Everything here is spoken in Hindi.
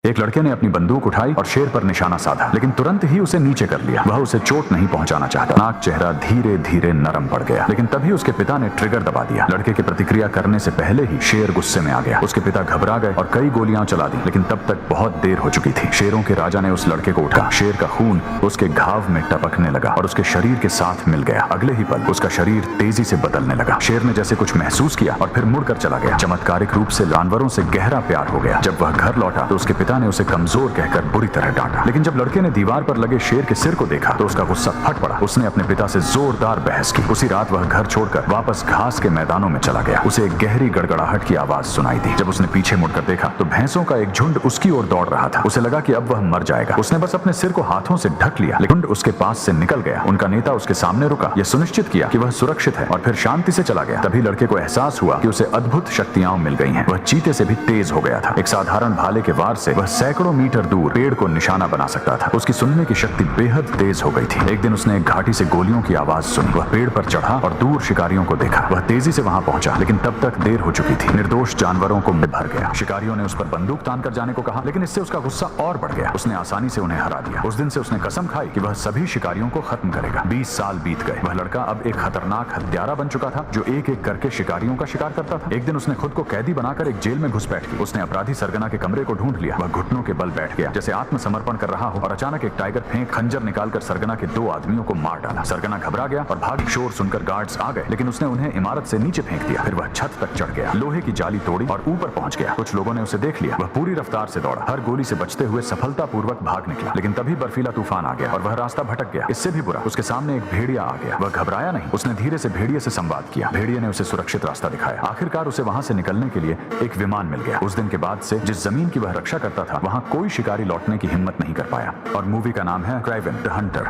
एक लड़के ने अपनी बंदूक उठाई और शेर पर निशाना साधा, लेकिन तुरंत ही उसे नीचे कर लिया। वह उसे चोट नहीं पहुंचाना चाहता। नाक चेहरा धीरे धीरे नरम पड़ गया, लेकिन तभी उसके पिता ने ट्रिगर दबा दिया। लड़के की प्रतिक्रिया करने से पहले ही शेर गुस्से में आ गया। उसके पिता घबरा गए और कई गोलियां चला दी, लेकिन तब तक बहुत देर हो चुकी थी। शेरों के राजा ने उस लड़के को उठा। शेर का खून उसके घाव में टपकने लगा और उसके शरीर के साथ मिल गया। अगले ही पल उसका शरीर तेजी से बदलने लगा। शेर ने जैसे कुछ महसूस किया और फिर मुड़कर चला गया। चमत्कारिक रूप से जानवरों से गहरा प्यार हो गया। जब वह घर लौटा तो उसके पिता ने उसे कमजोर कहकर बुरी तरह डांटा, लेकिन जब लड़के ने दीवार पर लगे शेर के सिर को देखा तो उसका गुस्सा फट पड़ा। उसने अपने पिता से जोरदार बहस की। उसी रात वह घर छोड़कर वापस घास के मैदानों में चला गया। उसे एक गहरी गड़गड़ाहट की आवाज सुनाई दी। जब उसने पीछे मुड़कर देखा तो भैंसों का एक झुंड उसकी ओर दौड़ रहा था। उसे लगा कि अब वह मर जाएगा। उसने बस अपने सिर को हाथों से ढक लिया, लेकिन उसके पास से निकल गया। उनका नेता उसके सामने रुका, यह सुनिश्चित किया कि वह सुरक्षित है और फिर शांति से चला गया। तभी लड़के को एहसास हुआ कि उसे अद्भुत शक्तियां मिल गई हैं। वह चीते से भी तेज हो गया था। एक साधारण भाले के वार से वह सैकड़ों मीटर दूर पेड़ को निशाना बना सकता था। उसकी सुनने की शक्ति बेहद तेज हो गई थी। एक दिन उसने एक घाटी से गोलियों की आवाज सुनी। वह पेड़ पर चढ़ा और दूर शिकारियों को देखा। वह तेजी से वहां पहुंचा, लेकिन तब तक देर हो चुकी थी। निर्दोष जानवरों को भर गया। शिकारियों ने उस पर बंदूक तान कर जाने को कहा, लेकिन इससे उसका गुस्सा और बढ़ गया। उसने आसानी से उन्हें हरा दिया। उस दिन से उसने कसम खाई कि वह सभी शिकारियों को खत्म करेगा। 20 साल बीत गए। वह लड़का अब एक खतरनाक हत्यारा बन चुका था, जो एक एक करके शिकारियों का शिकार करता था। एक दिन उसने खुद को कैदी बनाकर एक जेल में घुसपैठ की। उसने अपराधी सरगना के कमरे को ढूंढ लिया। वह घुटनों के बल बैठ गया, जैसे आत्मसमर्पण कर रहा हो, और अचानक एक टाइगर खंजर निकालकर सरगना के 2 आदमियों को मार डाला। सरगना घबरा गया और भाग। शोर सुनकर गार्ड्स आ गए, लेकिन उसने उन्हें इमारत से नीचे फेंक दिया। फिर वह छत तक चढ़ गया, लोहे की जाली तोड़ी और ऊपर पहुंच गया। कुछ लोगों ने उसे देख लिया। वह पूरी रफ्तार से दौड़ा, हर गोली से बचते हुए सफलतापूर्वक भाग निकला। लेकिन तभी बर्फीला तूफान आ गया और वह रास्ता भटक गया। इससे भी बुरा, उसके सामने एक भेड़िया आ गया। वह घबराया नहीं। उसने धीरे से भेड़िए से संवाद किया। भेड़िए ने उसे सुरक्षित रास्ता दिखाया। आखिरकार उसे वहां से निकलने के लिए एक विमान मिल गया। उस दिन के बाद से जिस जमीन की वह रक्षा करता था, वहां कोई शिकारी लौटने की हिम्मत नहीं कर पाया। और मूवी का नाम है क्राइवन द हंटर।